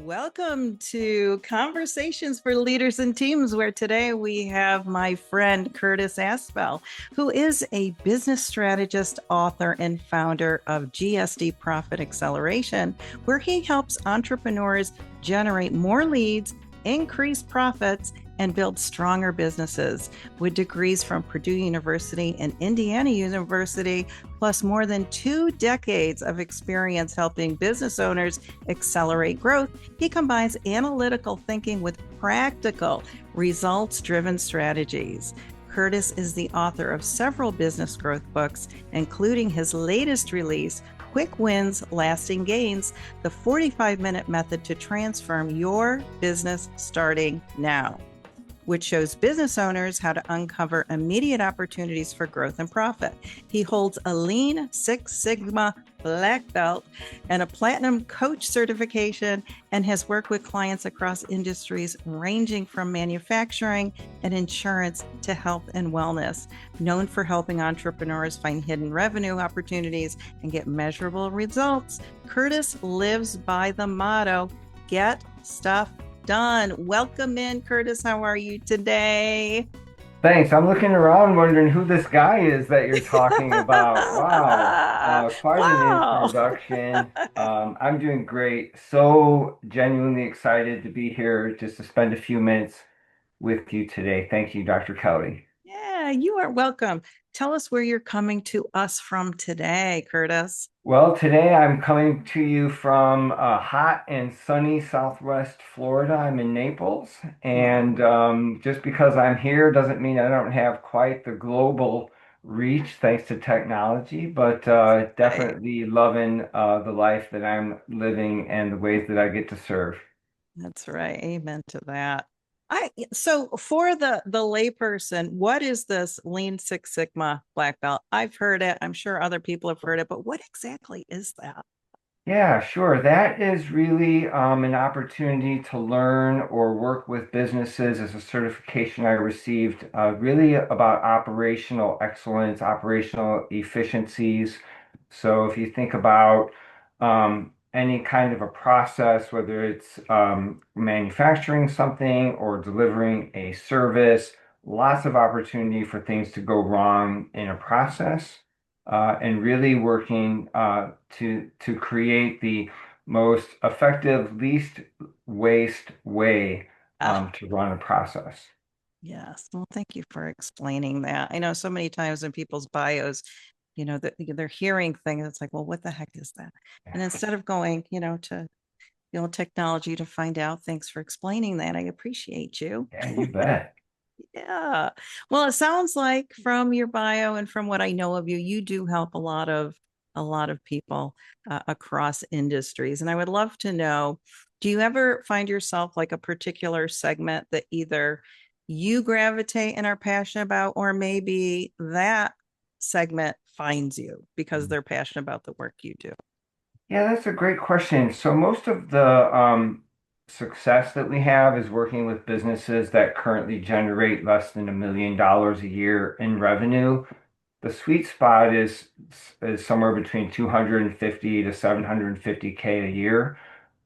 Welcome to Conversations for Leaders and Teams, where today we have my friend Curtis Asbell, who is a business strategist, author, and founder of GSD Profit Acceleration, where he helps entrepreneurs generate more leads, increase profits, and build stronger businesses. With degrees from Purdue University and Indiana University, plus more than 2 decades of experience helping business owners accelerate growth, he combines analytical thinking with practical, results-driven strategies. Curtis is the author of several business growth books, including his latest release, Quick Wins, Lasting Gains, the 45-minute method to transform your business starting now, which shows business owners how to uncover immediate opportunities for growth and profit. He holds a Lean Six Sigma Black Belt and a Platinum Coach certification, and has worked with clients across industries ranging from manufacturing and insurance to health and wellness. Known for helping entrepreneurs find hidden revenue opportunities and get measurable results, Curtis lives by the motto, get stuff done. Welcome in, Curtis. How are you today? Thanks. I'm looking around wondering who this guy is that you're talking about. Wow. Quite an Wow. introduction. I'm doing great. So genuinely excited to be here just to spend a few minutes with you today. Thank you, Dr. Kelly. Yeah, you are welcome. Tell us where you're coming to us from today, Curtis. Well, today I'm coming to you from hot and sunny Southwest Florida. I'm in Naples, and Wow. just because I'm here doesn't mean I don't have quite the global reach thanks to technology, but Right. definitely loving the life that I'm living and the ways that I get to serve. That's right. Amen to that. So for the layperson, what is this Lean Six Sigma black belt? I've heard it. I'm sure other people have heard it, but what exactly is that? Yeah, sure. That is really an opportunity to learn or work with businesses as a certification I received, really about operational excellence, operational efficiencies. So if you think about any kind of a process, whether it's manufacturing something or delivering a service, lots of opportunity for things to go wrong in a process and really working to create the most effective, least waste way Ah, to run a process. yes. Well, thank you for explaining that. I know so many times in people's bios, that they're hearing things. It's like, well, what the heck is that? And instead of going, to technology to find out, thanks for explaining that. I appreciate you. Yeah, you bet. Yeah. Well, it sounds like from your bio and from what I know of you, you do help a lot of people across industries. And I would love to know, do you ever find yourself like a particular segment that either you gravitate and are passionate about, or maybe that segment finds you because they're passionate about the work you do? Yeah, that's a great question. So most of the success that we have is working with businesses that currently generate less than $1 million a year in revenue. The sweet spot is somewhere between 250 to 750K a year,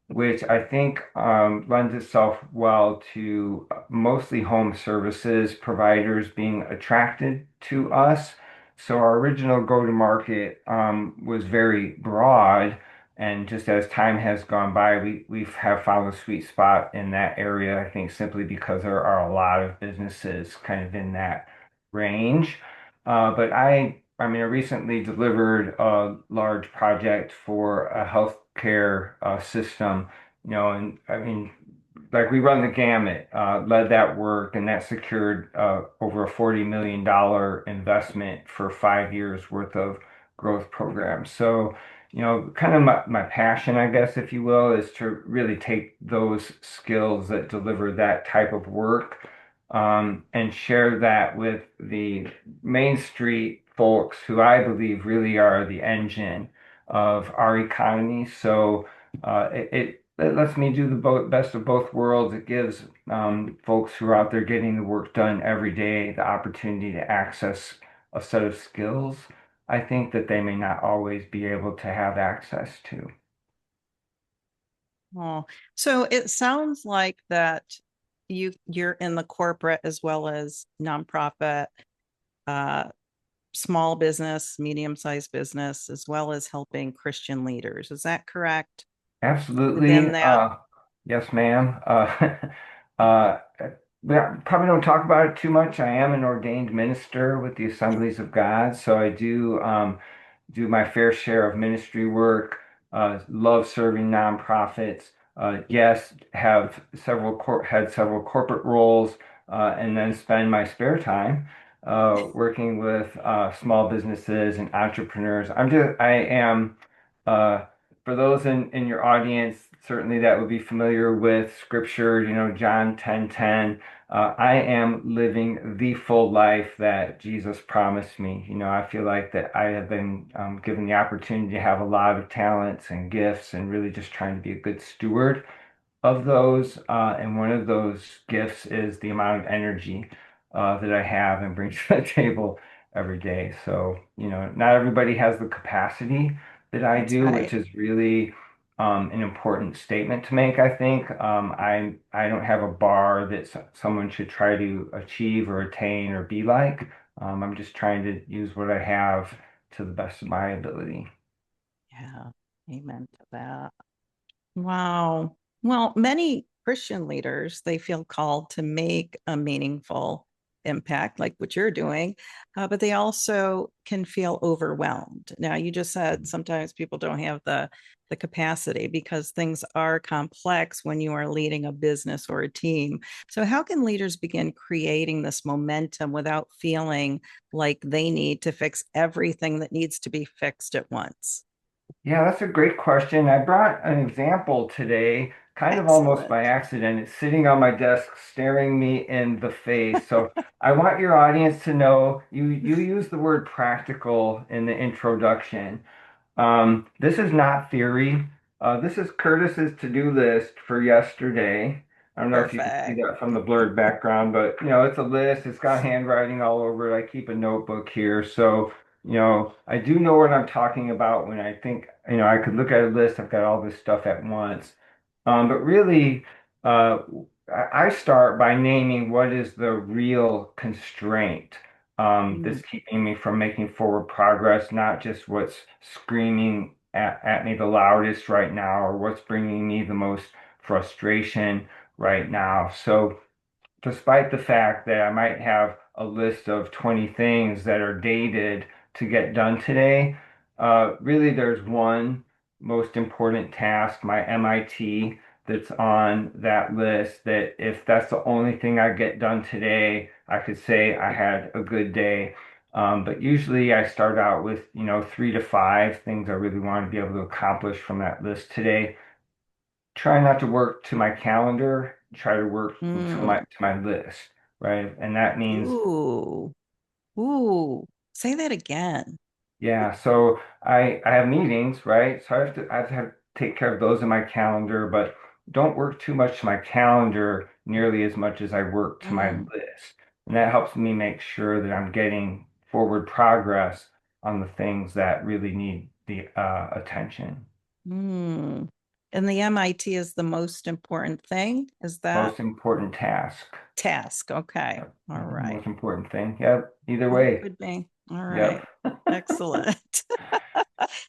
which I think lends itself well to mostly home services providers being attracted to us. So our original go-to-market was very broad, and just as time has gone by, we have found a sweet spot in that area. I think simply because there are a lot of businesses kind of in that range. But I mean, I recently delivered a large project for a healthcare system, and I mean, like we run the gamut, led that work, and that secured over a $40 million investment for 5 years worth of growth programs. So, kind of my passion, I guess, if you will, is to really take those skills that deliver that type of work and share that with the Main Street folks who I believe really are the engine of our economy. So it lets me do the best of both worlds. It gives folks who are out there getting the work done every day the opportunity to access a set of skills I think that they may not always be able to have access to. Oh, so it sounds like that you're in the corporate as well as nonprofit, uh, small business, medium-sized business, as well as helping Christian leaders. Is that correct? Absolutely. Within that, Yes, ma'am. Uh, we probably don't talk about it too much. I am an ordained minister with the Assemblies of God, so I do my fair share of ministry work. Love serving nonprofits. Yes, have had several corporate roles, and then spend my spare time working with small businesses and entrepreneurs. I am. Uh, for those in your audience, certainly that would be familiar with scripture, John 10:10. I am living the full life that Jesus promised me. I feel like that I have been given the opportunity to have a lot of talents and gifts and really just trying to be a good steward of those. And one of those gifts is the amount of energy that I have and bring to the table every day. So, not everybody has the capacity that I that's do, which right. is really an important statement to make, I think. I don't have a bar that someone should try to achieve or attain or be like. I'm just trying to use what I have to the best of my ability. Yeah. Amen to that. Wow. Well, many Christian leaders, they feel called to make a meaningful impact, like what you're doing, but they also can feel overwhelmed. Now, you just said sometimes people don't have the capacity because things are complex when you are leading a business or a team. So, how can leaders begin creating this momentum without feeling like they need to fix everything that needs to be fixed at once? Yeah, that's a great question. I brought an example today, kind of almost by Excellent. accident. It's sitting on my desk, staring me in the face. So I want your audience to know you use the word practical in the introduction. This is not theory. This is Curtis's to-do list for yesterday. I don't know if you can see Perfect. that from the blurred background, but it's a list. It's got handwriting all over it. I keep a notebook here. So, I do know what I'm talking about when I think, I could look at a list. I've got all this stuff at once. But really, uh, I start by naming what is the real constraint Mm. that's keeping me from making forward progress, not just what's screaming at me the loudest right now or what's bringing me the most frustration right now. So, despite the fact that I might have a list of 20 things that are dated to get done today, really there's one most important task, my MIT, that's on that list that if that's the only thing I get done today, I could say I had a good day. But usually I start out with, 3 to 5 things I really want to be able to accomplish from that list today. Try not to work to my calendar, try to work to Mm. my list, right? And that means, Ooh. Ooh. Say that again. yeah, so I have meetings, right? So I have to take care of those in my calendar, but don't work too much to my calendar nearly as much as I work to my Mm. list. And that helps me make sure that I'm getting forward progress on the things that really need the attention. Mm. And the MIT is the most important thing. Is that Most important task. task? Okay. Yep. All right. Most important thing. Yep. Either That way. would be all Yep. right. Excellent.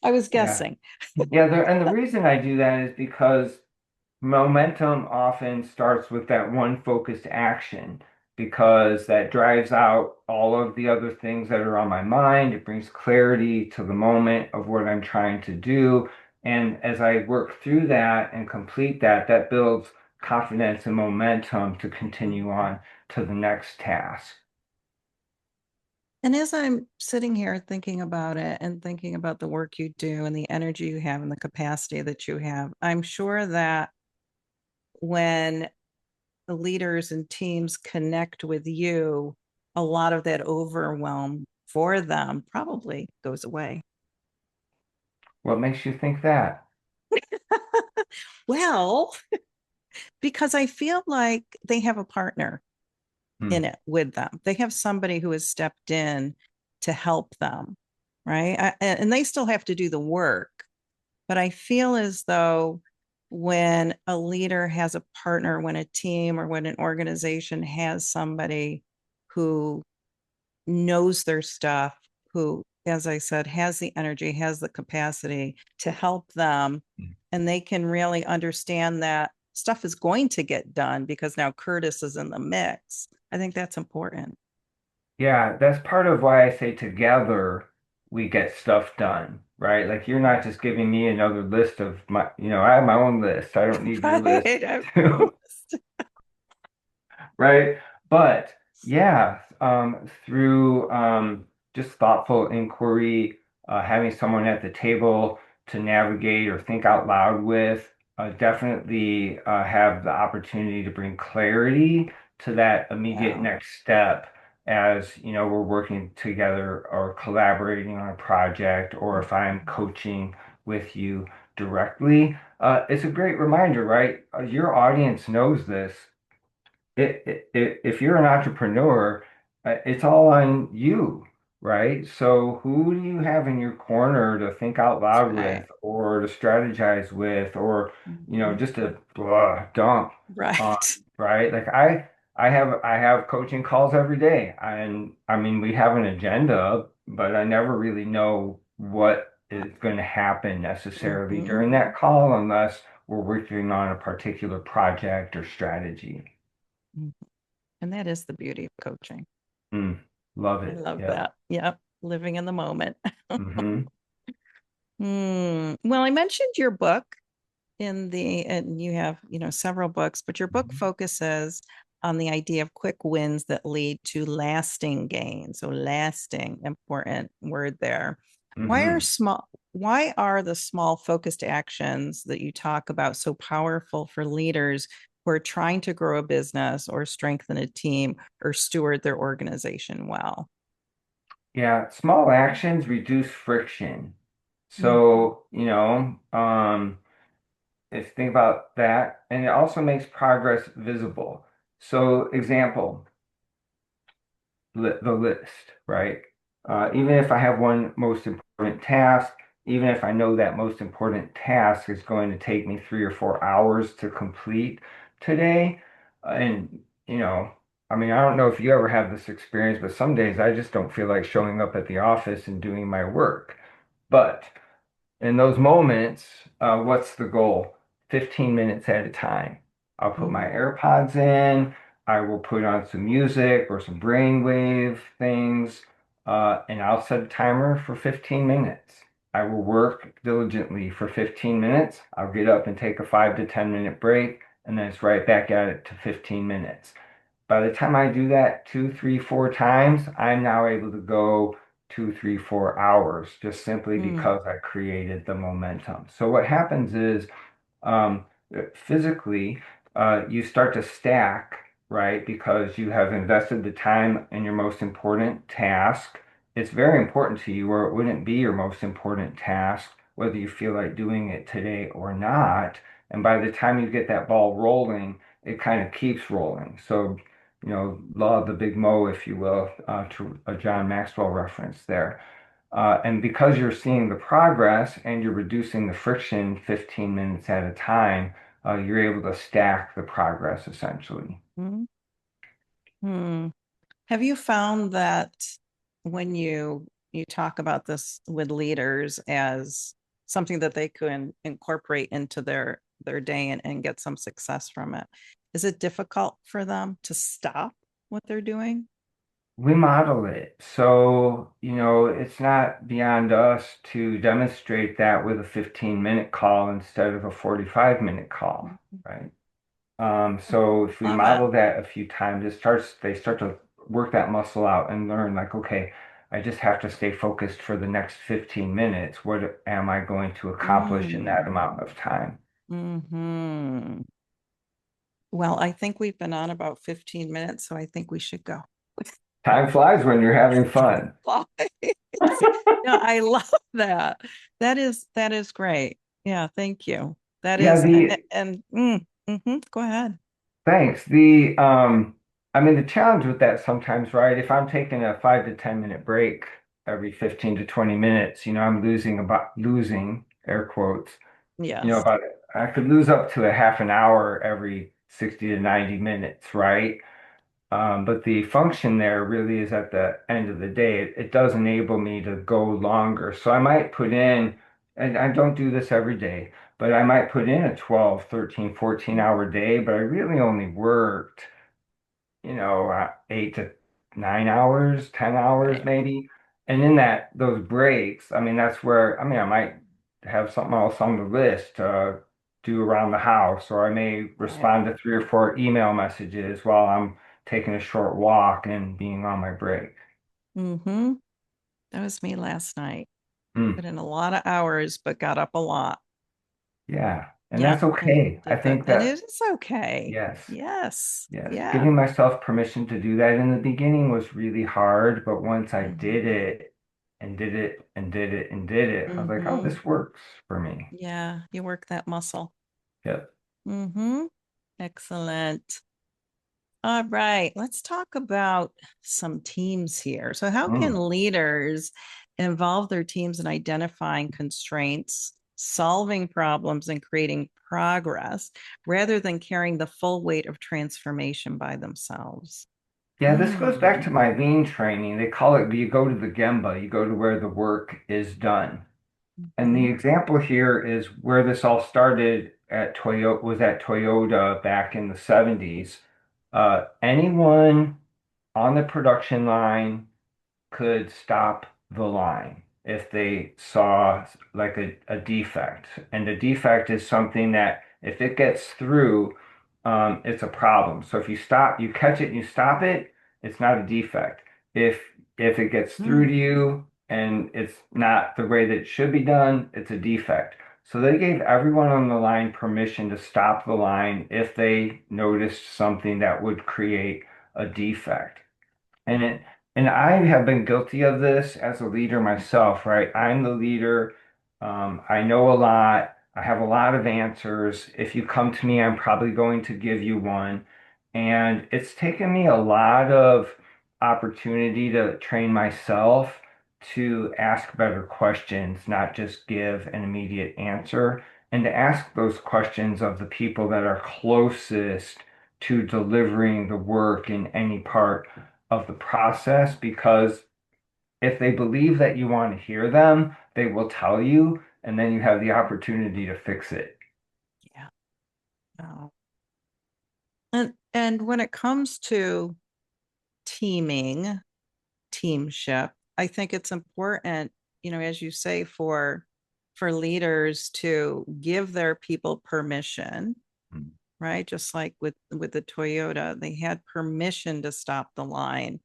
I was Yeah. guessing. Yeah. And the reason I do that is because momentum often starts with that one focused action because that drives out all of the other things that are on my mind. It brings clarity to the moment of what I'm trying to do. And as I work through that and complete that, that builds confidence and momentum to continue Mhm. on to the next task. And as I'm sitting here thinking about it and thinking about the work you do and the energy you have and the capacity that you have, I'm sure that when the leaders and teams connect with you, a lot of that overwhelm for them probably goes away. What makes you think that? Well, because I feel like they have a partner Hmm. in it with them. They have somebody who has stepped in to help them, right? And they still have to do the work, but I feel as though when a leader has a partner, when a team or when an organization has somebody who knows their stuff, who, as I said, has the energy, has the capacity to help them, and they can really understand that stuff is going to get done because now Curtis is in the mix. I think that's important. Yeah, that's part of why I say together we get stuff done, right? Like you're not just giving me another list of my, I have my own list. I don't need your list Right. I too. Right? But yeah, through just thoughtful inquiry, having someone at the table to navigate or think out loud with, definitely have the opportunity to bring clarity to that immediate Yeah. next step as, we're working together or collaborating on a project, or if I'm coaching with you directly. It's a great reminder, right? Your audience knows this. If you're an entrepreneur, it's all on you, right? So who do you have in your corner to think out That's loud with, right. or to strategize with, or Mhm. just to dump on, Right. right? Like I have coaching calls every day, and I mean we have an agenda, but I never really know what is going to happen necessarily Mhm. during that call unless we're working on a particular project or strategy. Mhm. And that is the beauty of coaching. Mm, love I it. love Yep. that. Yep. Living in the moment. Hmm. Well, I mentioned your book and you have, several books, but your book Hmm. focuses on the idea of quick wins that lead to lasting gain. So lasting, important word there. Why are Hmm. small, why are the small focused actions that you talk about so powerful for leaders who are trying to grow a business or strengthen a team or steward their organization well? Yeah, small actions reduce friction. Mm, So, if think about that, and it also makes progress visible. So, example, the list, right? Even if I have one most important task, even if I know that most important task is going to take me 3 or 4 hours to complete today, and I mean, I don't know if you ever have this experience, but some days I just don't feel like showing up at the office and doing my work. But in those moments, what's the goal? 15 minutes at a time. I'll put my mm, AirPods in. I will put on some music or some brainwave things, and I'll set a timer for 15 minutes. I will work diligently for 15 minutes. I'll get up and take a 5 to 10 minute break, and then it's right back at it to 15 minutes. By the time I do that two, three, 4 times, I'm now able to go 2, 3, 4 hours just simply mm, because I created the momentum. So what happens is um, physically, you start to stack, right? Because you have invested the time in your most important task. It's very important to you, or it wouldn't be your most important task, whether you feel like doing it today or not. And by the time you get that ball rolling, it kind of keeps rolling. So, law of the big mo, if you will, to a John Maxwell reference there. And because you're seeing the progress and you're reducing the friction 15 minutes at a time, you're able to stack the progress essentially. mm, mm. Have you found that when you talk about this with leaders as something that they can incorporate into their day and get some success from it, is it difficult for them to stop what they're doing? We model it. So, it's not beyond us to demonstrate that with a 15-minute call instead of a 45-minute call, right? So if we Love it. model that a few times, they start to work that muscle out and learn like, okay, I just have to stay focused for the next 15 minutes. What am I going to accomplish in that Mm, amount of time? hmm. Well, I think we've been on about 15 minutes, so I think we should go. Time flies when you're having fun. No, I love that. That is great. Yeah, thank you. That Yeah, is the go ahead. thanks. I mean, the challenge with that sometimes, right? If I'm taking a 5 to 10 minute break every 15 to 20 minutes, I'm losing air quotes, Yes. about I could lose up to a half an hour every 60 to 90 minutes, right? But the function there really is at the end of the day. It does enable me to go longer. So I might put in, and I don't do this every day, but I might put in a 12, 13, 14-hour day, but I really only worked 8 to 9 hours, 10 hours Right. maybe. And in those breaks, I mean, that's where, I mean, I might have something else on the list to do around the house, or I may Right. respond to 3 or 4 email messages while I'm taking a short walk and being on my break. Mm-hmm. That was me last night. Mm, Put in a lot of hours, but got up a lot. yeah. And Yeah. that's And okay. I did that. think And that, it is okay. yes. Yes. Yes, Yeah. giving myself permission to do that in the beginning was really hard, but once I Mm-hmm. did it and did it and did it and did it, I was like, oh, Mm-hmm. this works for me. Yeah. You work that muscle. Yep. Mm-hmm. Excellent. All right, let's talk about some teams here. So, how Mm. can leaders involve their teams in identifying constraints, solving problems, and creating progress rather than carrying the full weight of transformation by themselves? Yeah, this goes back Mm, to my lean training. They call it, you go to the Gemba, you go to where the work is done. And the mhm, example here is where this all started at Toyota, was at Toyota back in the 70s. Anyone on the production line could stop the line if they saw like a defect. And the defect is something that if it gets through, it's a problem. So if you stop, you catch it and you stop it, it's not a defect. If if it gets through mm, to you and it's not the way that it should be done, it's a defect. So they gave everyone on the line permission to stop the line if they noticed something that would create a defect. And it and I have been guilty of this as a leader myself, right? I'm the leader. I know a lot. I have a lot of answers. If you come to me, I'm probably going to give you one. And it's taken me a lot of opportunity to train myself to ask better questions, not just give an immediate answer, and to ask those questions of the people that are closest to delivering the work in any part of the process, because if they believe that you want to hear them, they will tell you, and then you have the opportunity to fix it. yeah. Oh. And when it comes to teaming, teamship, I think it's important, as you say, for leaders to give their people permission, Mm. right? Just like with the Toyota, they had permission to stop the line.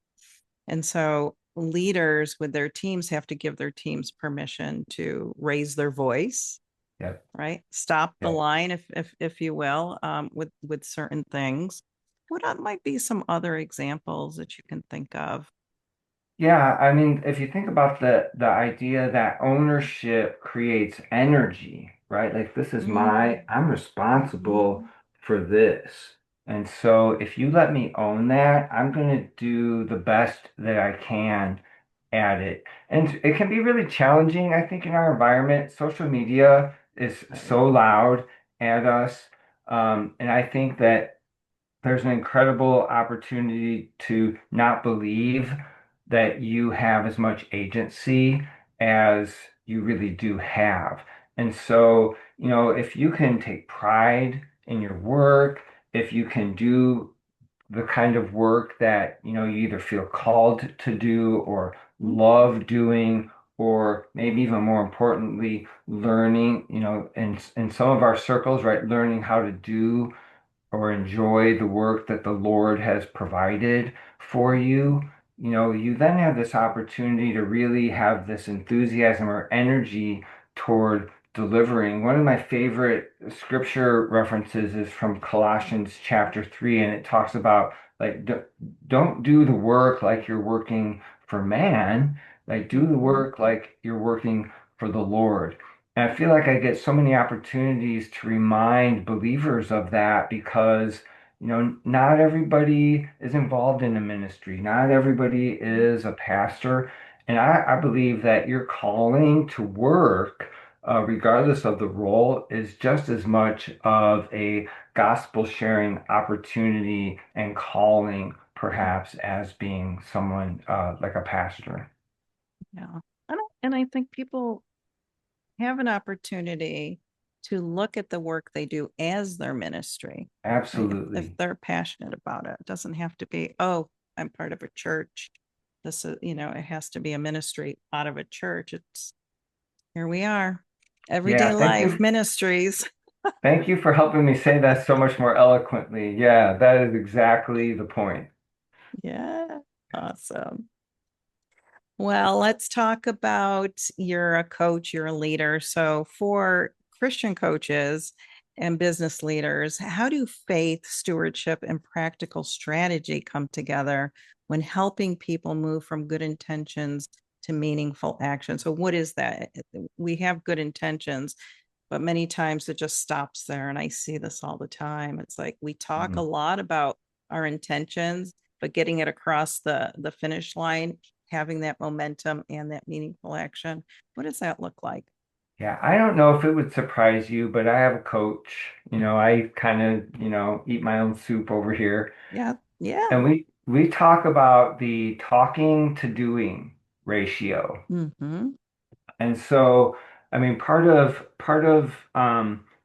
And so leaders with their teams have to give their teams permission to raise their voice, Yep. right? Stop the Yep. line, if you will, with certain things. What might be some other examples that you can think of? Yeah, I mean, if you think about the idea that ownership creates energy, right? Like this is Mm, I'm responsible mhm, for this. And so if you let me own that, I'm going to do the best that I can at it. And it can be really challenging, I think, in our environment. Social media is right. so loud at us. And I think that there's an incredible opportunity to not believe that you have as much agency as you really do have. And so, if you can take pride in your work, if you can do the kind of work that, you either feel called to do or Mm, love doing, or maybe even more importantly, learning, in some of our circles, right, learning how to do or enjoy the work that the Lord has provided for you, you then have this opportunity to really have this enthusiasm or energy toward delivering. One of my favorite scripture references is from Colossians chapter 3, and it talks about like don't do the work like you're working for man, like do the mhm, work like you're working for the Lord. And I feel like I get so many opportunities to remind believers of that because, not everybody is involved in a ministry. Not everybody mhm, is a pastor. And I believe that your calling to work, regardless of the role, is just as much of a gospel sharing opportunity and calling, perhaps, as being someone like a pastor. Yeah. And I think people have an opportunity to look at the work they do as their ministry, right? If Absolutely. they're passionate about it, it doesn't have to be, oh, I'm part of a church. This is, it has to be a ministry out of a church. It's here we are, everyday Yeah, life ministries. thank you for helping me say that so much more eloquently. Yeah, that is exactly the point. Yeah, awesome. Well, let's talk about you're a coach, you're a leader. So, for Christian coaches and business leaders, how do faith, stewardship, and practical strategy come together when helping people move from good intentions to meaningful action? So, what is that? We have good intentions, but many times it just stops there. And I see this all the time. It's like we talk a Mhm. lot about our intentions, but getting it across the finish line, having that momentum and that meaningful action. What does that look like? Yeah, I don't know if it would surprise you, but I have a coach. I kind of, eat my own soup over here. Yeah. Yeah. And we talk about the talking to doing ratio. Mm-hmm. And so, I mean, part of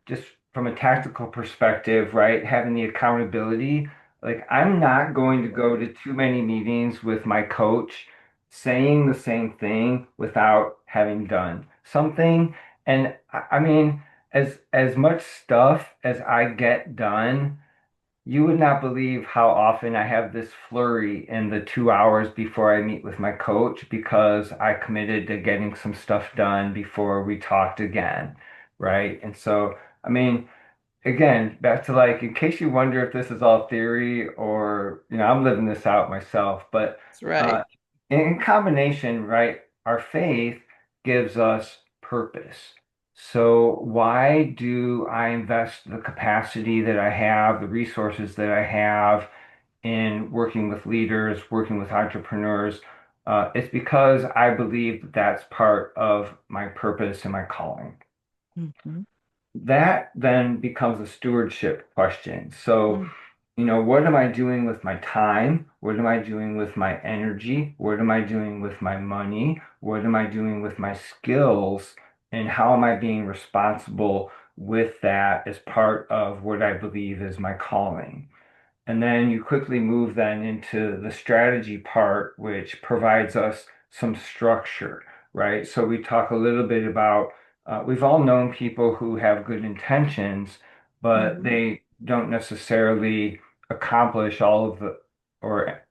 just from a tactical perspective, right, having the accountability, like I'm not going to go to too many meetings with my coach saying the same thing without having done something. And I mean, as much stuff as I get done, you would not believe how often I have this flurry in the 2 hours before I meet with my coach because I committed to getting some stuff done before we talked again, right? And so, I mean, again, back to like, in case you wonder if this is all theory or, I'm living this out myself, but That's right. uh, in combination, right, our faith gives us purpose. So why do I invest the capacity that I have, the resources that I have in working with leaders, working with entrepreneurs? It's because I believe that that's part of my purpose and my calling. Mm-hmm. That then becomes a stewardship question. So, Mm-hmm. what am I doing with my time? What am I doing with my energy? What am I doing with my money? What am I doing with my skills? And how am I being responsible with that as part of what I believe is my calling? And then you quickly move then into the strategy part, which provides us some structure, right? So we talk a little bit about, we've all known people who have good intentions, but Mm-hmm. they don't necessarily accomplish all of the, or,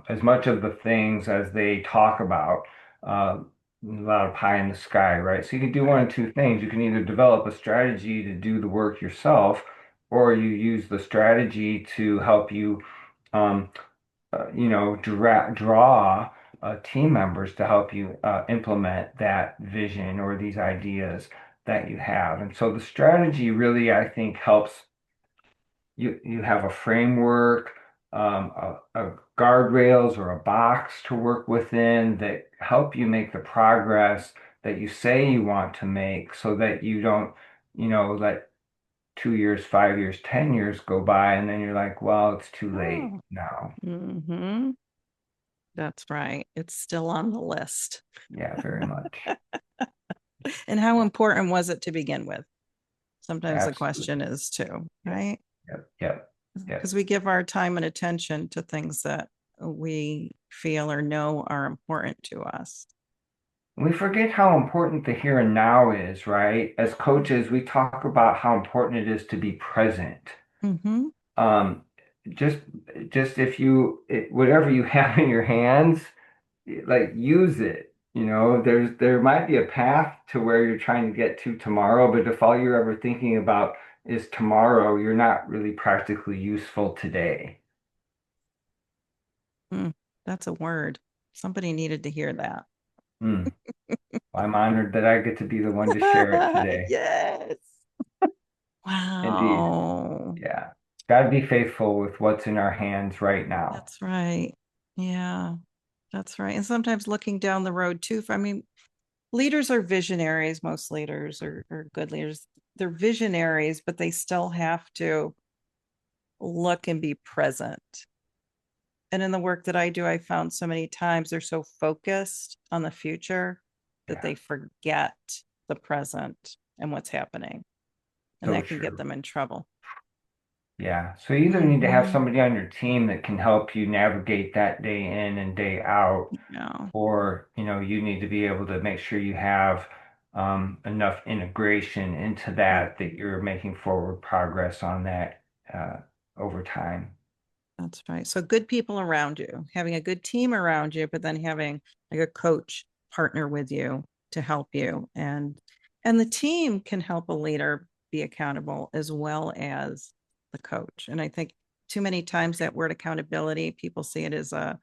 as much of the things as they talk about. A lot of pie in the sky, right? So you can do one Right. of two things. You can either develop a strategy to do the work yourself, or you use the strategy to help you, um, draw team members to help you implement that vision or these ideas that you have. And so the strategy really, I think, helps you have a framework, a guardrails or a box to work within that help you make the progress that you say you want to make so that you don't, let 2 years, 5 years, 10 years go by, and then you're like, well, it's too late Oh. now. Mm-hmm. That's right. It's still on the list. Yeah, very much. And how important was it to begin with? Sometimes the Absolutely. question is too, Yep, right? yep, yep, yep. Because we give our time and attention to things that we feel or know are important to us. We forget how important the here and now is, right? As coaches, we talk about how important it is to be present. Mm-hmm. Um, just, just if whatever you have in your hands, like use it. There might be a path to where you're trying to get to tomorrow, but if all you're ever thinking about is tomorrow, you're not really practically useful today. Mm, that's a word. Somebody needed to hear that. Hmm. I'm honored that I get to be the one to share it today. Yes. Indeed. Wow. Yeah. Got to be faithful with what's in our hands right now. That's right. Yeah, that's right. And sometimes looking down the road too. I mean, leaders are visionaries. Most leaders are good leaders. They're visionaries, but they still have to look and be present. And in the work that I do, I found so many times they're so focused on the future that Yeah, they forget the present and what's happening. And so that can get true. them in trouble. Yeah. So you either need to have Mm-hmm. somebody on your team that can help you navigate that day in and day out, Yeah. or, you need to be able to make sure you have enough integration into that that you're making forward progress on that uh, over time. That's right. So good people around you, having a good team around you, but then having like a coach partner with you to help you. And the team can help a leader be accountable as well as the coach. And I think too many times that word accountability, people see it as a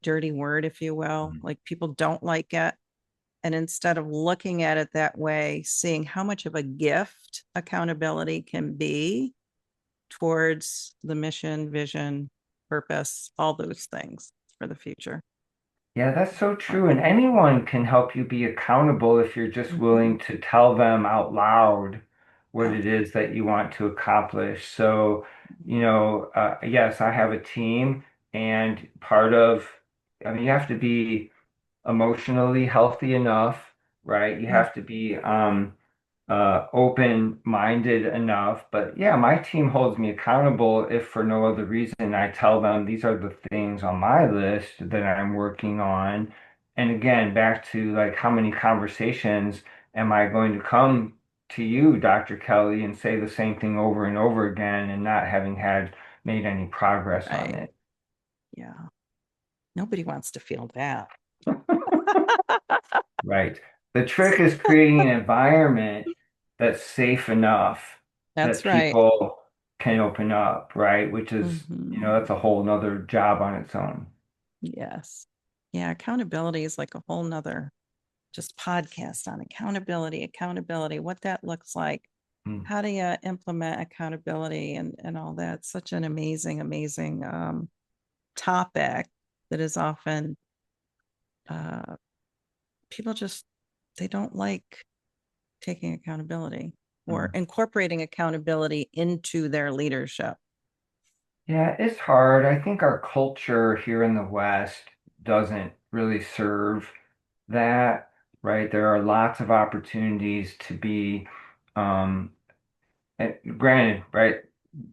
dirty word, if you will. Mhm. Like people don't like it. And instead of looking at it that way, seeing how much of a gift accountability can be towards the mission, vision, purpose, all those things for the future. Yeah, that's so true. And anyone can help you be accountable if you're just Mm-hmm. willing to tell them out loud what Yeah. it is that you want to accomplish. So, yes, I have a team, and I mean, you have to be emotionally healthy enough, right? You have to be open-minded enough. But yeah, my team holds me accountable if for no other reason I tell them these are the things on my list that I'm working on. And again, back to like how many conversations am I going to come to you, Dr. Kelly, and say the same thing over and over again and not having had made any progress on Right. it? Yeah. Nobody wants to feel that. Right. The trick is creating an environment that's safe enough that That's right. people can open up, right? Which is, Mm-hmm. that's a whole nother job on its own. Yes. Yeah. Accountability is like a whole nother just podcast on accountability, what that looks like. Mm. How do you implement accountability and all that? Such an amazing, amazing topic that is often uh, people just they don't like taking accountability or Mm. incorporating accountability into their leadership. Yeah, it's hard. I think our culture here in the West doesn't really serve that, right? There are lots of opportunities to be, um, and granted, right?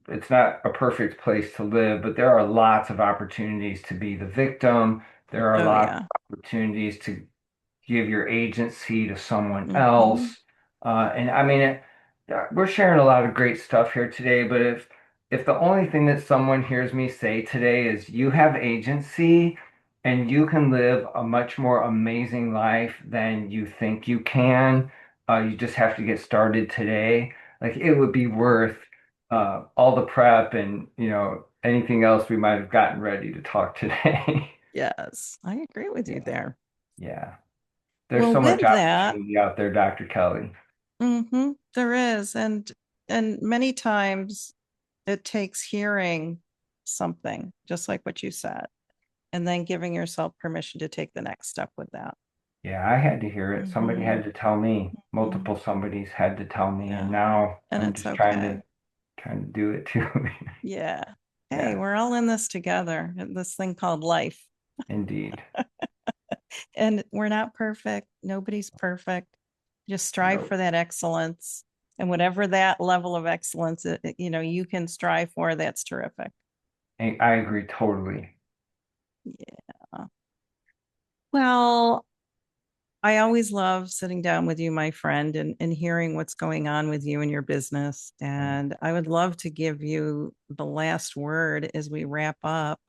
It's not a perfect place to live, but there are lots of opportunities to be the victim. There are Oh lots yeah. of opportunities to give your agency to someone Mm-hmm. else. And I mean, we're sharing a lot of great stuff here today, but if the only thing that someone hears me say today is you have agency and you can live a much more amazing life than you think you can, you just have to get started today. Like it would be worth all the prep and anything else we might have gotten ready to talk today. Yes, I agree with you Yeah, there. yeah. There's Well, so much with that, opportunity out there, Dr. Kelly. there is, and many times it takes hearing something, just like what you said, and then giving yourself permission to take the next step with that. Yeah, I had to hear it. Somebody Mm-hmm. had to tell me. Mm-hmm. Multiple somebody's had to tell me, and Yeah, now and I'm it's just trying okay. to do it too. Yeah. Hey, Yeah, we're all in this together, in this thing called life. indeed. And we're not perfect. Nobody's perfect. Just strive No, for that excellence. And whatever that level of excellence, you can strive for, that's terrific. I agree totally. Yeah. Well, I always love sitting down with you, my friend, and hearing what's going on with you and your business. Yeah. And I would love to give you the last word as we wrap up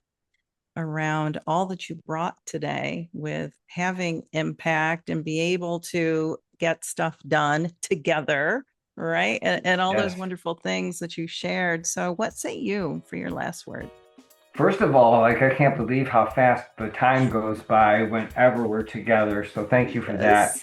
around all that you brought today with having impact and be able to get stuff done together, right? And all those Yes. wonderful things that you shared. So, what say you for your last word? First of all, like I can't believe how fast the time goes by whenever we're together. So thank you for that.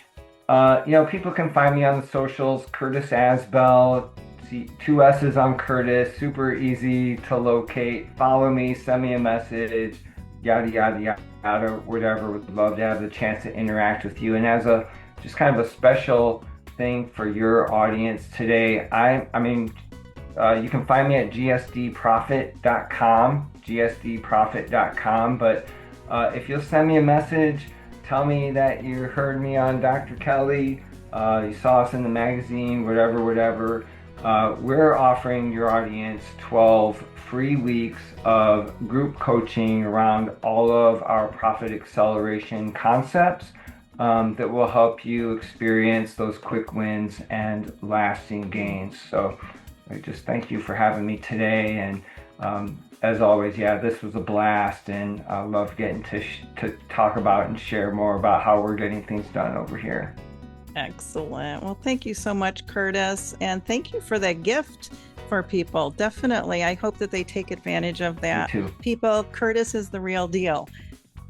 Yes. People can find me on the socials, Curtis Asbell, see, two S's on Curtis, super easy to locate. Follow me, send me a message, yada, yada, yada, whatever. Would love to have the chance to interact with you. And as a just kind of a special thing for your audience today. You can find me at gsdprofit.com, but if you'll send me a message, tell me that you heard me on Dr. Kelly, you saw us in the magazine, whatever. We're offering your audience 12 free weeks of group coaching around all of our profit acceleration concepts that will help you experience those quick wins and lasting gains. So I just thank you for having me today. And as always, this was a blast, and I love getting to talk about and share more about how we're getting things done over here. Excellent. Well, thank you so much, Curtis. And thank you for that gift for people. Definitely. I hope that they take advantage of that. Me too. People, Curtis is the real deal.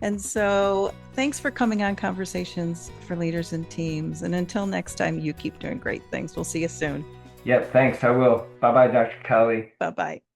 And so thanks for coming on Conversations for Leaders and Teams. And until next time, you keep doing great things. We'll see you soon. Yep, thanks. I will. Bye-bye, Dr. Kelly. Bye-bye.